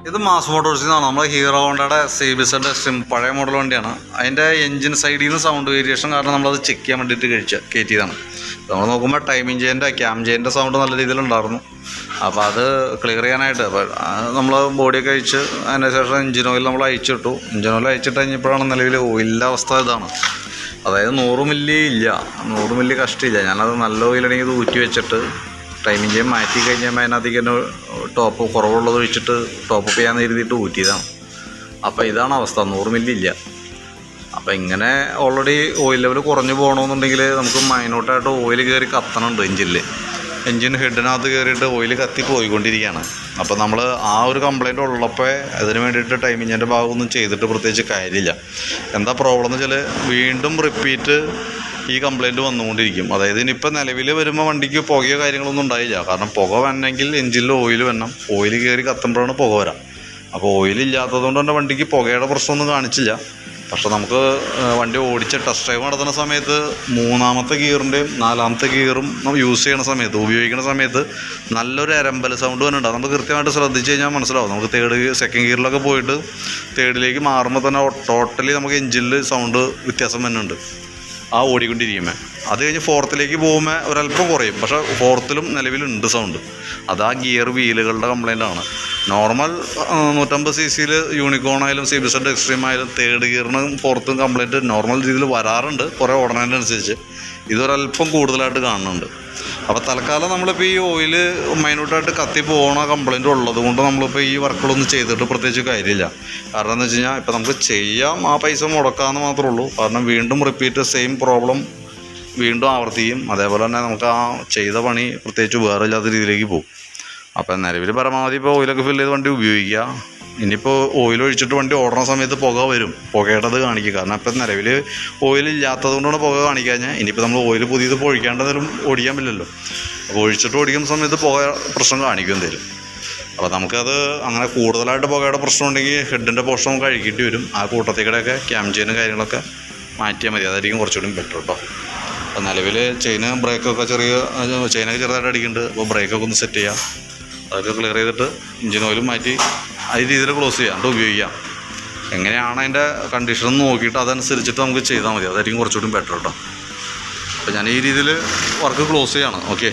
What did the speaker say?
ഇത് മാസ് മോട്ടോഴ്സിൽ നിന്നാണ്. നമ്മുടെ ഹീറോ ഹോണ്ടയുടെ CBZ എക്സ്ട്രീം പഴയ മോഡൽ വണ്ടിയാണ്. അതിൻ്റെ എൻജിൻ സൈഡിൽ നിന്ന് സൗണ്ട് വേരിയേഷൻ കാരണം നമ്മളത് ചെക്ക് ചെയ്യാൻ വേണ്ടിയിട്ട് കയറ്റിയതാണ്. നമ്മൾ നോക്കുമ്പോൾ ടൈമിംഗ് ചെയിൻ്റെ ക്യാം ചെയിൻ്റെ സൗണ്ട് നല്ല രീതിയിലുണ്ടായിരുന്നു. അപ്പോൾ അത് ക്ലിയർ ചെയ്യാനായിട്ട് നമ്മൾ ബോഡിയൊക്കെ അയച്ച് അതിന് ശേഷം എഞ്ചിൻ ഓയിൽ നമ്മൾ അയച്ചിട്ടു. എഞ്ചിൻ ഓയിൽ അയച്ചിട്ട് കഴിഞ്ഞപ്പോഴാണ് നിലവിൽ ഓയിലിൻ്റെ അവസ്ഥ ഇതാണ്. അതായത് 100 മില്ലി ഇല്ല, 100 മില്ലി കഷ്ടില്ല. ഞാനത് നല്ല ഓയിലാണെങ്കിൽ ഇത് ഊറ്റി വെച്ചിട്ട് ടൈമിംഗ് ചെയിൻ മാറ്റി കഴിഞ്ഞാൽ അതിനകത്തേക്ക് തന്നെ ടോപ്പ് കുറവുള്ളത് ഒഴിച്ചിട്ട് ടോപ്പ് ചെയ്യാൻ എഴുതിയിട്ട് ഊറ്റിയതാണ്. അപ്പോൾ ഇതാണ് അവസ്ഥ, 100 മില്ലി ഇല്ല. അപ്പോൾ ഇങ്ങനെ ഓൾറെഡി ഓയിൽ ലെവൽ കുറഞ്ഞു പോകണമെന്നുണ്ടെങ്കിൽ നമുക്ക് മൈനോട്ടായിട്ട് ഓയിൽ കയറി കത്തണുണ്ട് എഞ്ചിൻ ഹെഡിനകത്ത് കയറിയിട്ട് ഓയിൽ കത്തി പോയിക്കൊണ്ടിരിക്കുകയാണ്. അപ്പോൾ നമ്മൾ ആ ഒരു കംപ്ലയിൻ്റ് ഉള്ളപ്പോൾ അതിന് വേണ്ടിയിട്ട് ടൈമിങ്ങിൻ്റെ ഭാഗമൊന്നും ചെയ്തിട്ട് പ്രത്യേകിച്ച് കാര്യമില്ല. എന്താ പ്രോബ്ലം എന്ന് വെച്ചാൽ വീണ്ടും റിപ്പീറ്റ് ഈ കംപ്ലയിൻറ്റ് വന്നുകൊണ്ടിരിക്കും. അതായത് ഇനിയിപ്പോൾ നിലവിൽ വരുമ്പോൾ വണ്ടിക്ക് പുകയോ കാര്യങ്ങളൊന്നും ഉണ്ടായില്ല. കാരണം പുക വരണമെങ്കിൽ എഞ്ചിനിൽ ഓയിൽ വരണം, ഓയിൽ കയറി കത്തുമ്പോഴാണ് പുക വരാം. അപ്പോൾ ഓയിലില്ലാത്തത് കൊണ്ട് തന്നെ വണ്ടിക്ക് പുകയുടെ പ്രശ്നമൊന്നും കാണിച്ചില്ല. പക്ഷെ നമുക്ക് വണ്ടി ഓടിച്ച് ടെസ്റ്റ് ഡ്രൈവ് നടത്തുന്ന സമയത്ത് 3ാമത്തെ ഗിയറിൻ്റെയും 4ാമത്തെ ഗിയറും നമ്മൾ യൂസ് ചെയ്യുന്ന സമയത്ത് ഉപയോഗിക്കുന്ന സമയത്ത് നല്ലൊരു എരമ്പൽ സൗണ്ട് വന്നിട്ടുണ്ട്. നമുക്ക് കൃത്യമായിട്ട് ശ്രദ്ധിച്ച് കഴിഞ്ഞാൽ മനസ്സിലാവും. നമുക്ക് സെക്കൻഡ് ഗിയറിലൊക്കെ പോയിട്ട് തേർഡിലേക്ക് മാറുമ്പോൾ തന്നെ ടോട്ടലി നമുക്ക് എഞ്ചിനിൽ സൗണ്ട് വ്യത്യാസം വരുന്നുണ്ട് ആ ഓടിക്കൊണ്ടിരിക്കുമ്പോൾ. അത് കഴിഞ്ഞ് 4ത്തിലേക്ക് പോകുമ്പോൾ ഒരല്പം കുറയും, പക്ഷേ 4ത്തിലും നിലവിലുണ്ട് സൗണ്ട്. അത് ആ ഗിയർ വീലുകളുടെ കംപ്ലയിൻ്റാണ്. നോർമൽ 150 cc യൂണിക്കോൺ ആയാലും CBZ എക്സ്ട്രീം ആയാലും തേർഡ് ഗിയറിനും 4ത്തും കംപ്ലയിൻറ്റ് നോർമൽ രീതിയിൽ വരാറുണ്ട് കുറേ ഓടുന്നതിനനുസരിച്ച്. ഇതൊരല്പം കൂടുതലായിട്ട് കാണുന്നുണ്ട്. അപ്പോൾ തൽക്കാലം നമ്മളിപ്പോൾ ഈ ഓയിൽ മൈന്യൂട്ടായിട്ട് കത്തി പോകുന്ന കംപ്ലയിൻ്റ് ഉള്ളത് കൊണ്ട് നമ്മളിപ്പോൾ ഈ വർക്കുകളൊന്നും ചെയ്തിട്ട് പ്രത്യേകിച്ച് കാര്യമില്ല. കാരണം എന്ന് വെച്ച് കഴിഞ്ഞാൽ ഇപ്പോൾ നമുക്ക് ചെയ്യാം, ആ പൈസ മുടക്കാമെന്ന് മാത്രമേ ഉള്ളൂ. കാരണം വീണ്ടും റിപ്പീറ്റ് സെയിം പ്രോബ്ലം വീണ്ടും ആവർത്തിക്കും. അതേപോലെ തന്നെ നമുക്ക് ആ ചെയ്ത പണി പ്രത്യേകിച്ച് വേറെ ഇല്ലാത്ത രീതിയിലേക്ക് പോകും. അപ്പോൾ നിലവിൽ പരമാവധി ഇപ്പോൾ ഓയിലൊക്കെ ഫില്ല് ചെയ്ത് വണ്ടി ഉപയോഗിക്കുക. ഇനിയിപ്പോൾ ഓയിൽ ഒഴിച്ചിട്ട് വണ്ടി ഓടുന്ന സമയത്ത് പുക വരും, പുകയുടേത് കാണിക്കുക. കാരണം ഇപ്പം നിലവിൽ ഓയിലില്ലാത്തത് കൊണ്ടാണ് പുക കാണിക്കാഞ്ഞാൽ. ഇനിയിപ്പോൾ നമ്മൾ ഓയിൽ പുതിയത് ഒഴിക്കാണ്ടതിലും ഓടിക്കാൻ പറ്റില്ലല്ലോ. അപ്പോൾ ഒഴിച്ചിട്ട് ഓടിക്കുന്ന സമയത്ത് പുക പ്രശ്നം കാണിക്കും എന്തേലും. അപ്പോൾ നമുക്കത് അങ്ങനെ കൂടുതലായിട്ട് പുകയുടെ പ്രശ്നം ഉണ്ടെങ്കിൽ ഹെഡിൻ്റെ പോർഷൻ നമുക്ക് അഴുകിയിട്ട് വരും. ആ കൂട്ടത്തേക്കടെയൊക്കെ ക്യാം ചെയിനും കാര്യങ്ങളൊക്കെ മാറ്റിയാൽ മതി. അതായിരിക്കും കുറച്ചുകൂടി ബെറ്റർ കേട്ടോ. അപ്പോൾ നിലവിൽ ബ്രേക്കൊക്കെ ചെയിനൊക്കെ ചെറുതായിട്ട് അടിക്കുന്നുണ്ട്. അപ്പോൾ ബ്രേക്കൊക്കെ ഒന്ന് സെറ്റ് ചെയ്യാം. അതൊക്കെ ക്ലിയർ ചെയ്തിട്ട് എഞ്ചിൻ ഓയിലും മാറ്റി ആ രീതിയിൽ ക്ലോസ് ചെയ്യാണ്ട് ഉപയോഗിക്കാം. എങ്ങനെയാണ് അതിൻ്റെ കണ്ടീഷൻ നോക്കിയിട്ട് അതനുസരിച്ചിട്ട് നമുക്ക് ചെയ്താൽ മതി. അതായിരിക്കും കുറച്ചുകൂടി ബെറ്റർ കേട്ടോ. അപ്പോൾ ഞാൻ ഈ രീതിയിൽ വർക്ക് ക്ലോസ് ചെയ്യാണ്. ഓക്കെ.